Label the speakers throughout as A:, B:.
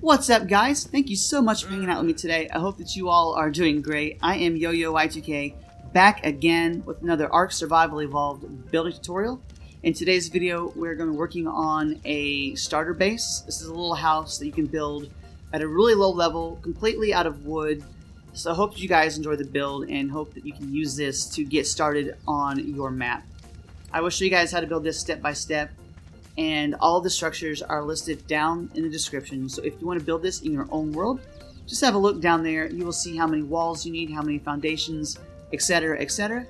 A: What's up, guys? Thank you so much for hanging out with me today. I hope that you all are doing great. I am YoYoY2K, back again with another Ark Survival Evolved building tutorial. In today's video, we're going to be working on a starter base. This is a little house that you can build at a really low level, completely out of wood. So I hope you guys enjoy the build and hope that you can use this to get started on your map. I will show you guys how to build this step by step. And all the structures are listed down in the description. So if you want to build this in your own world, just have a look down there. You will see how many walls you need, how many foundations, etc., etc.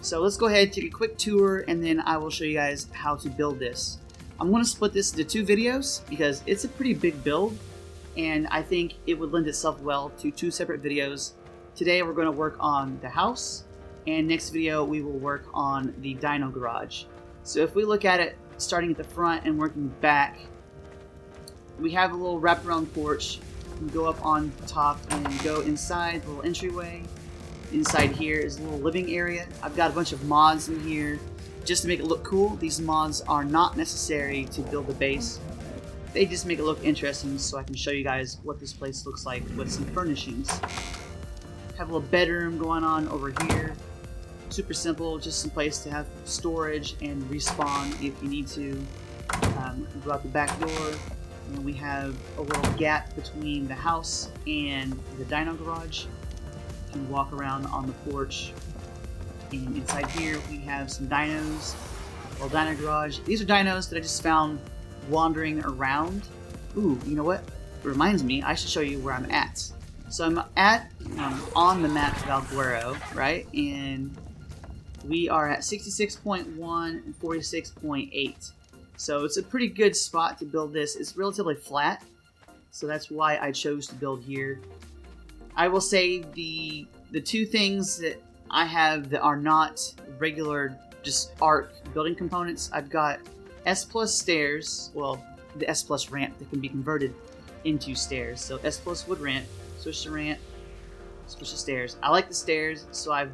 A: So let's go ahead, take a quick tour, and then I will show you guys how to build this. I'm going to split this into two videos because it's a pretty big build, and I think it would lend itself well to two separate videos. Today we're going to work on the house, and next video we will work on the dino garage. So if we look at it, starting at the front and working back, we have a little wraparound porch. You can go up on top and go inside the little entryway. Inside here is a little living area. I've got a bunch of mods in here just to make it look cool. These mods are not necessary to build the base. They just make it look interesting so I can show you guys what this place looks like with some furnishings. Have a little bedroom going on over here. Super simple, just some place to have storage and respawn if you need to. Go out the back door, and we have a little gap between the house and the dino garage. You can walk around on the porch. And inside here we have some dinos. Well, dino garage. These are dinos that I just found wandering around. Ooh, you know what? It reminds me, I should show you where I'm at. So I'm on the map Valguero, right? And we are at 66.1 and 46.8. So it's a pretty good spot to build this. It's relatively flat, so that's why I chose to build here. I will say the two things that I have that are not regular, just Ark building components, I've got S+ stairs, well, the S+ ramp that can be converted into stairs. So S+ wood ramp, switch to ramp, switch to stairs. I like the stairs, so I've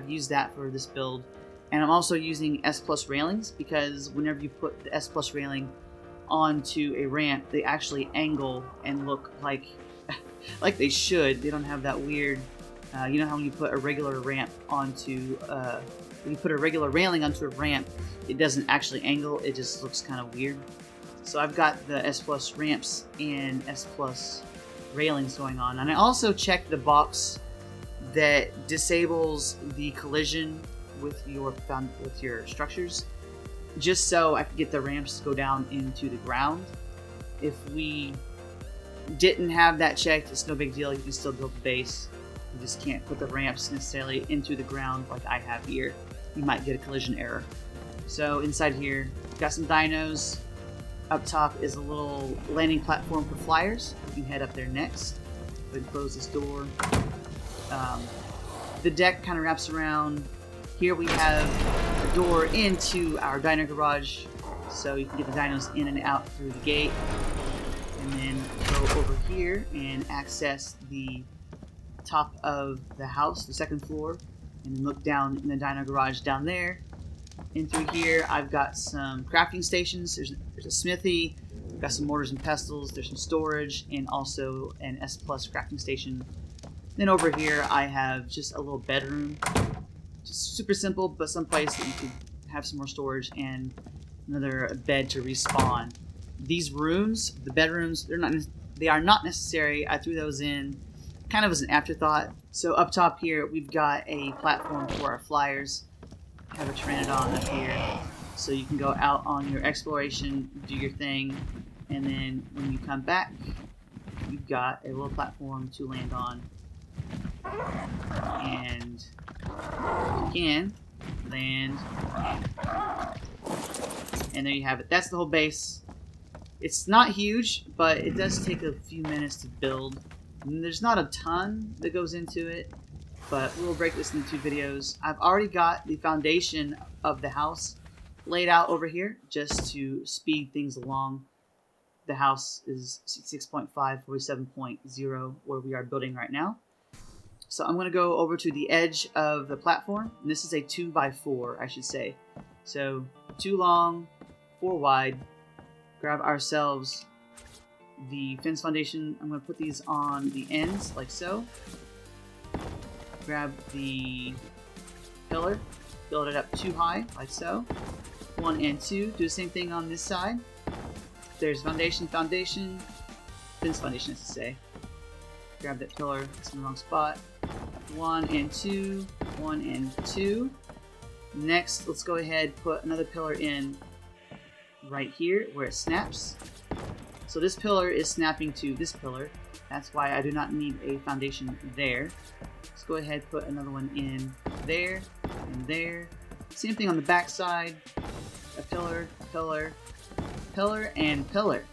A: used that for this build. And I'm also using S+ railings because whenever you put the S+ railing onto a ramp, they actually angle and look like like they should. They don't have that weird, you know how when you put a regular ramp onto, when you put a regular railing onto a ramp, it doesn't actually angle, it just looks kind of weird. So I've got the S+ ramps and S+ railings going on. And I also checked the box that disables the collision with your structures, just so I could get the ramps to go down into the ground. If we didn't have that checked, it's no big deal. You can still build the base. You just can't put the ramps necessarily into the ground like I have here. You might get a collision error. So inside here, got some dinos. Up top is a little landing platform for flyers. You can head up there next. Go ahead and close this door. The deck kind of wraps around. Here we have a door into our dino garage, so you can get the dinos in and out through the gate. And then go over here and access the top of the house, the second floor, and look down in the dino garage down there. And through here I've got some crafting stations. There's a smithy, I've got some mortars and pestles, there's some storage, and also an S+ crafting station. Then over here I have just a little bedroom, just super simple, but some place that you could have some more storage and another bed to respawn. These rooms, the bedrooms, they are not necessary. I threw those in kind of as an afterthought. So up top here we've got a platform for our flyers. Have a Pteranodon up here, so you can go out on your exploration, do your thing, and then when you come back, you've got a little platform to land on. And you can land, and there you have it. That's the whole base. It's not huge, but it does take a few minutes to build. And there's not a ton that goes into it, but we'll break this into two videos. I've already got the foundation of the house laid out over here just to speed things along. The house is 6.5, 47.0 where we are building right now. So I'm going to go over to the edge of the platform, and this is a 2x4, I should say. So 2 long, 4 wide. Grab ourselves the fence foundation, I'm going to put these on the ends like so. Grab the pillar, build it up 2 high like so. 1 and 2. Do the same thing on this side. There's foundation, foundation, fence foundation, as to say. Grab that pillar, it's in the wrong spot. 1 and 2, 1 and 2. Next, let's go ahead put another pillar in right here where it snaps. So this pillar is snapping to this pillar. That's why I do not need a foundation there. Let's go ahead put another one in there and there. Same thing on the back side. A pillar, pillar, pillar, and pillar.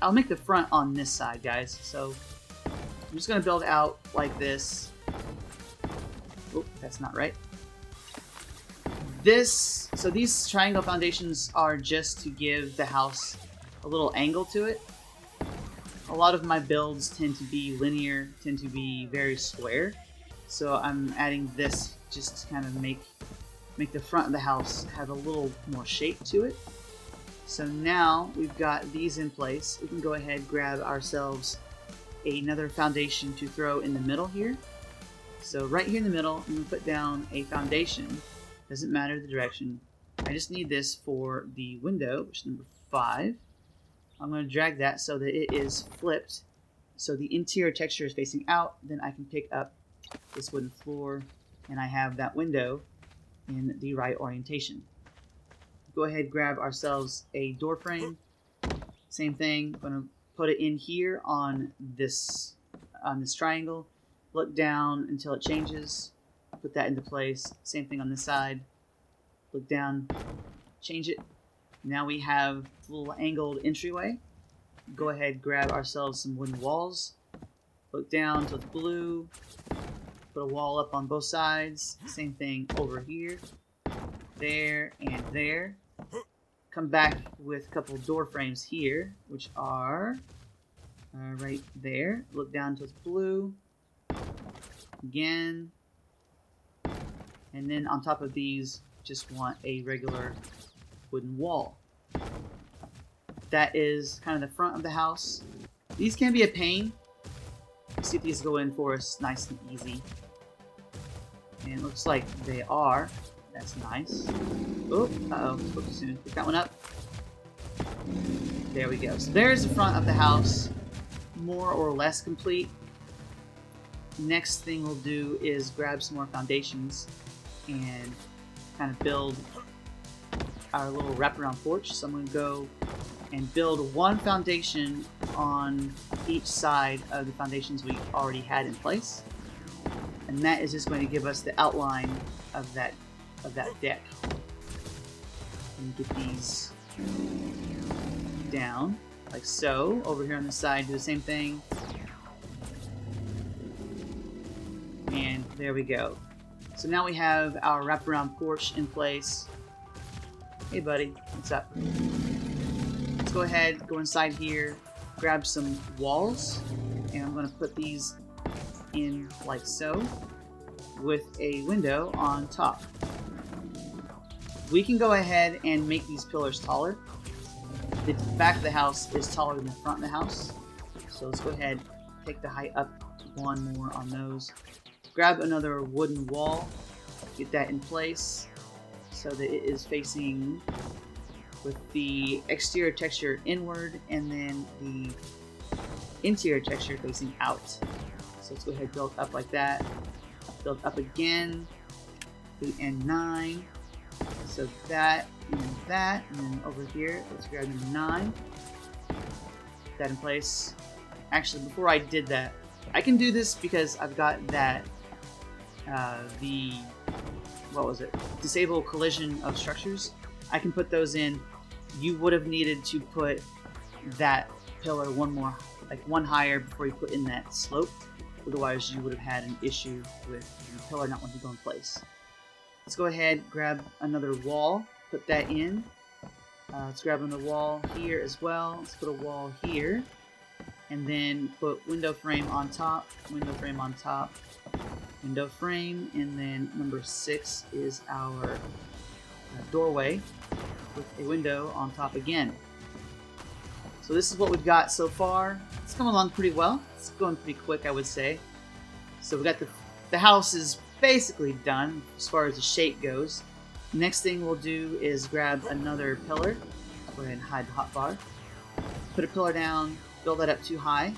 A: I'll make the front on this side, guys. So I'm just going to build out like this. Oh, that's not right. So these triangle foundations are just to give the house a little angle to it. A lot of my builds tend to be linear, tend to be very square. So I'm adding this just to kind of make the front of the house have a little more shape to it. So now we've got these in place. We can go ahead and grab ourselves another foundation to throw in the middle here. So right here in the middle, I'm going to put down a foundation. Doesn't matter the direction. I just need this for the window, which is number 5. I'm going to drag that so that it is flipped. So the interior texture is facing out. Then I can pick up this wooden floor and I have that window in the right orientation. Go ahead, grab ourselves a door frame. Same thing. I'm going to put it in here on this triangle. Look down until it changes. Put that into place. Same thing on this side. Look down, change it. Now we have a little angled entryway. Go ahead, grab ourselves some wooden walls. Look down till it's blue. Put a wall up on both sides. Same thing over here. There and there. Come back with a couple door frames here, which are right there. Look down till it's blue. Again. And then on top of these, just want a regular wooden wall. That is kind of the front of the house. These can be a pain. Let's see if these go in for us nice and easy. And it looks like they are. That's nice. Oh, uh-oh, spoke too soon. Pick that one up. There we go. So there's the front of the house, more or less complete. Next thing we'll do is grab some more foundations and kind of build our little wraparound porch. So I'm going to go and build one foundation on each side of the foundations we already had in place. And that is just going to give us the outline of that deck. And get these down like so. Over here on the side, do the same thing. And there we go. So now we have our wraparound porch in place. Hey buddy, what's up? Let's go ahead, go inside here, grab some walls, and I'm going to put these in like so, with a window on top. We can go ahead and make these pillars taller. The back of the house is taller than the front of the house. So let's go ahead, take the height up one more on those. Grab another wooden wall, get that in place so that it is facing with the exterior texture inward and then the interior texture facing out. So let's go ahead and build up like that. Build up again, 8 and 9. So that, and then over here, let's grab number 9. Put that in place. Actually, before I did that, I can do this because I've got that, disable collision of structures. I can put those in. You would have needed to put that pillar one higher before you put in that slope. Otherwise, you would have had an issue with the pillar not wanting to go in place. Let's go ahead, grab another wall, put that in. Let's grab another wall here as well. Let's put a wall here. And then put window frame on top, window frame on top, window frame, and then number 6 is our doorway with a window on top again. So this is what we've got so far. It's coming along pretty well. It's going pretty quick, I would say. So we got the house is basically done as far as the shape goes. Next thing we'll do is grab another pillar. Go ahead and hide the hotbar. Put a pillar down, build that up too high.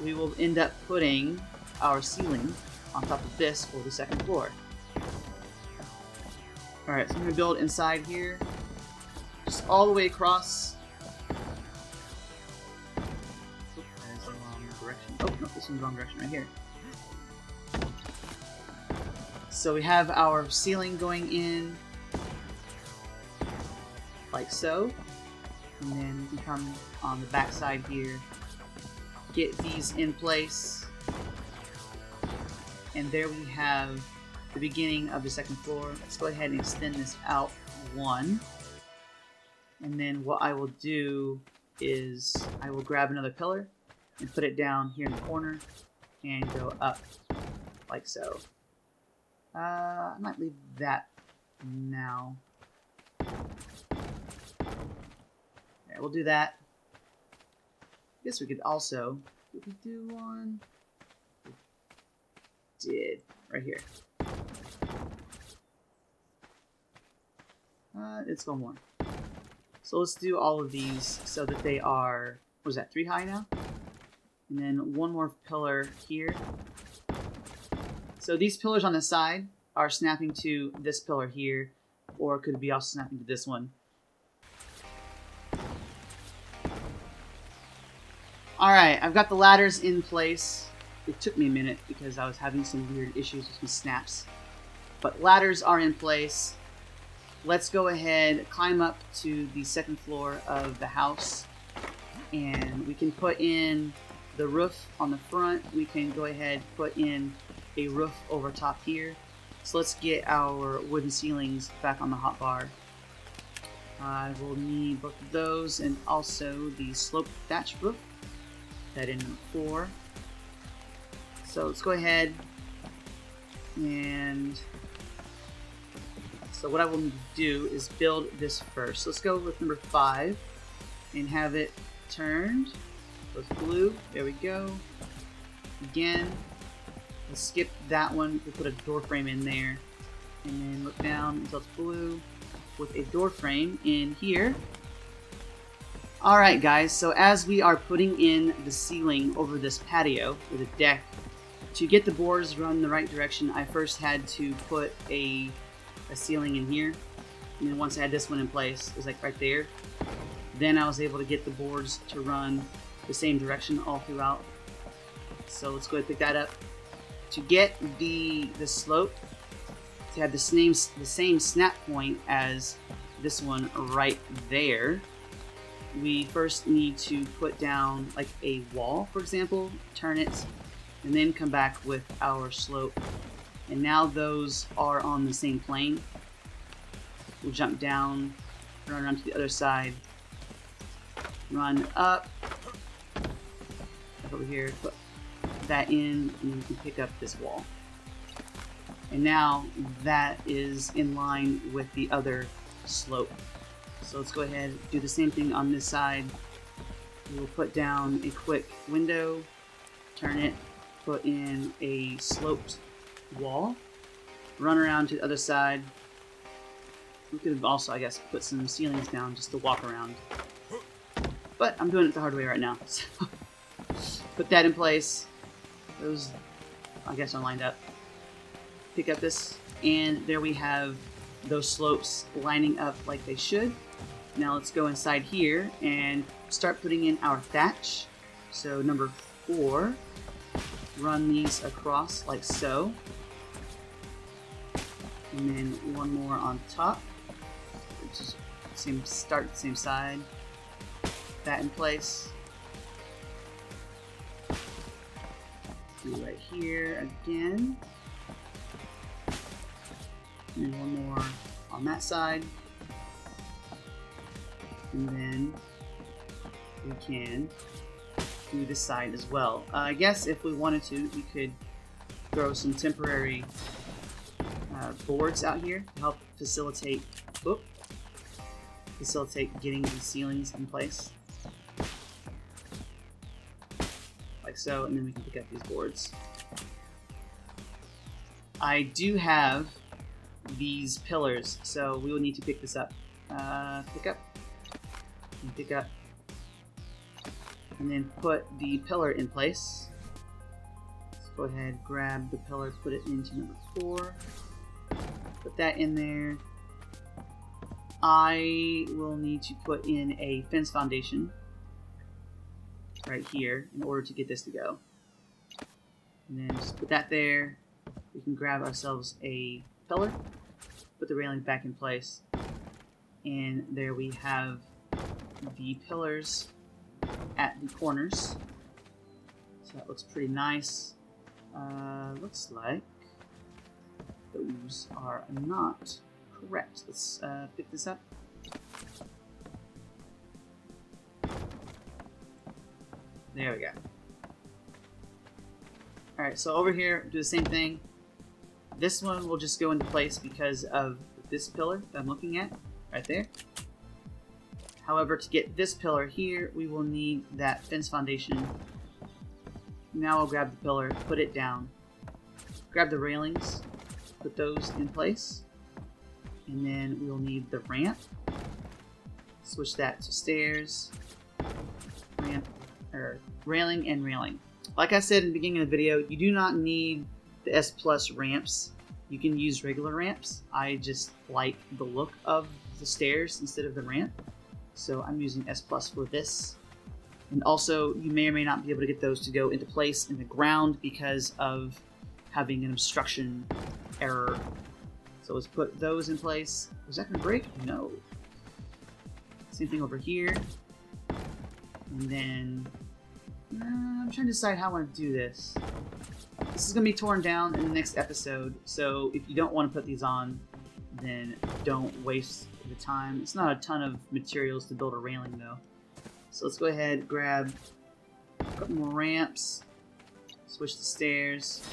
A: We will end up putting our ceiling on top of this for the second floor. Alright, so I'm going to build inside here. Just all the way across. That is the wrong direction. Oh, no, this one's the wrong direction right here. So we have our ceiling going in like so. And then we can come on the back side here, get these in place. And there we have the beginning of the second floor. Let's go ahead and extend this out one. And then what I will do is I will grab another pillar and put it down here in the corner and go up like so. I might leave that now. Yeah, we'll do that. I guess we could also, did we do one? We did, right here. It's one more. So let's do all of these so that they are, what is that, 3 high now? And then one more pillar here. So these pillars on the side are snapping to this pillar here, or could be also snapping to this one. Alright, I've got the ladders in place. It took me a minute because I was having some weird issues with some snaps. But ladders are in place. Let's go ahead, climb up to the second floor of the house. And we can put in the roof on the front. We can go ahead, put in a roof over top here. So let's get our wooden ceilings back on the hotbar. I will need both of those and also the sloped thatch roof. That in number 4. So let's go ahead and so what I will need to do is build this first. So let's go with number 5 and have it turned. So it's blue. There we go. Again, let's skip that one. We'll put a door frame in there and then look down until it's blue with a door frame in here. Alright guys, so as we are putting in the ceiling over this patio, or the deck, to get the boards run the right direction, I first had to put a ceiling in here. And then once I had this one in place, it was like right there, then I was able to get the boards to run the same direction all throughout. So let's go ahead and pick that up. To get the slope to have the same snap point as this one right there, we first need to put down like a wall, for example, turn it, and then come back with our slope. And now those are on the same plane. We'll jump down, run around to the other side, run up over here, put that in, and then we can pick up this wall. And now that is in line with the other slope. So let's go ahead and do the same thing on this side. We'll put down a quick window, turn it, put in a sloped wall, run around to the other side. We could have also, I guess, put some ceilings down just to walk around. But I'm doing it the hard way right now. So put that in place. Those, I guess, are lined up. Pick up this, and there we have those slopes lining up like they should. Now let's go inside here and start putting in our thatch. So number 4, run these across like so. And then one more on top. Just start the same side. That in place. Do right here again. And then one more on that side. And then we can do this side as well. I guess if we wanted to, we could throw some temporary boards out here to help facilitate getting these ceilings in place. like so, and then we can pick up these boards. I do have these pillars, so we will need to pick this up. Pick up, and pick up, and then put the pillar in place. Let's go ahead, grab the pillar, put it into number 4. Put that in there. I will need to put in a fence foundation right here in order to get this to go. And then just put that there. We can grab ourselves a pillar, put the railing back in place, and there we have the pillars at the corners. So that looks pretty nice. Looks like those are not correct. Let's pick this up. There we go. Alright, so over here, do the same thing. This one will just go into place because of this pillar that I'm looking at, right there. However, to get this pillar here, we will need that fence foundation. Now I'll grab the pillar, put it down, grab the railings, put those in place, and then we'll need the ramp. Switch that to stairs, ramp, or railing and railing. Like I said in the beginning of the video, you do not need the S Plus ramps. You can use regular ramps. I just like the look of the stairs instead of the ramp, so I'm using S Plus for this. And also, you may or may not be able to get those to go into place in the ground because of having an obstruction error. So let's put those in place. Was that going to break? No. Same thing over here. And then I'm trying to decide how I want to do this. This is going to be torn down in the next episode, so if you don't want to put these on, then don't waste the time. It's not a ton of materials to build a railing though. So let's go ahead, grab a couple more ramps, switch the stairs,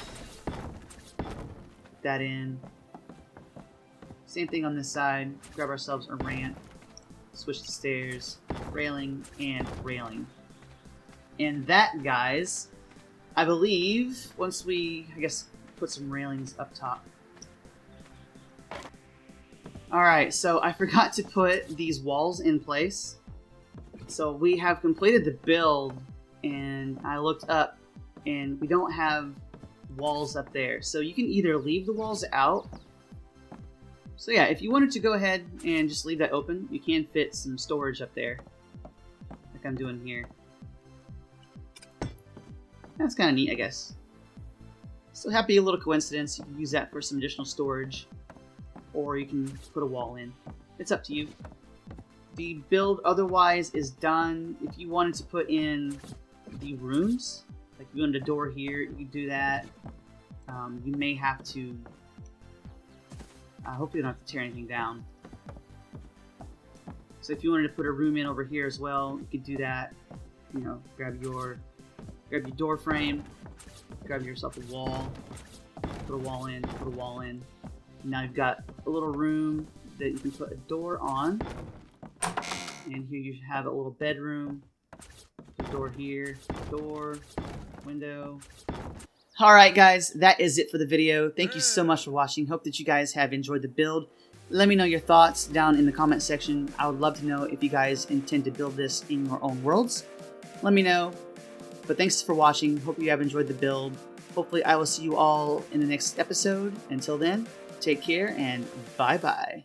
A: put that in. Same thing on this side, grab ourselves a ramp, switch the stairs, railing, and railing. And that, guys, I believe, once we, I guess, put some railings up top. Alright, so I forgot to put these walls in place. So we have completed the build, and I looked up, and we don't have walls up there. So you can either leave the walls out. So yeah, if you wanted to go ahead and just leave that open, you can fit some storage up there, like I'm doing here. That's kind of neat, I guess. So happy little coincidence. You can use that for some additional storage, or you can put a wall in. It's up to you. The build otherwise is done. If you wanted to put in the rooms, like you wanted a door here, you could do that. You may have to, hopefully you don't have to tear anything down. So if you wanted to put a room in over here as well, you could do that. You know, grab your door frame, grab yourself a wall, put a wall in, put a wall in. Now you've got a little room that you can put a door on. And here you have a little bedroom. Door here, door, window. Alright guys, that is it for the video. Thank you so much for watching. Hope that you guys have enjoyed the build. Let me know your thoughts down in the comment section. I would love to know if you guys intend to build this in your own worlds. Let me know. But thanks for watching. Hope you have enjoyed the build. Hopefully I will see you all in the next episode. Until then, take care and bye-bye.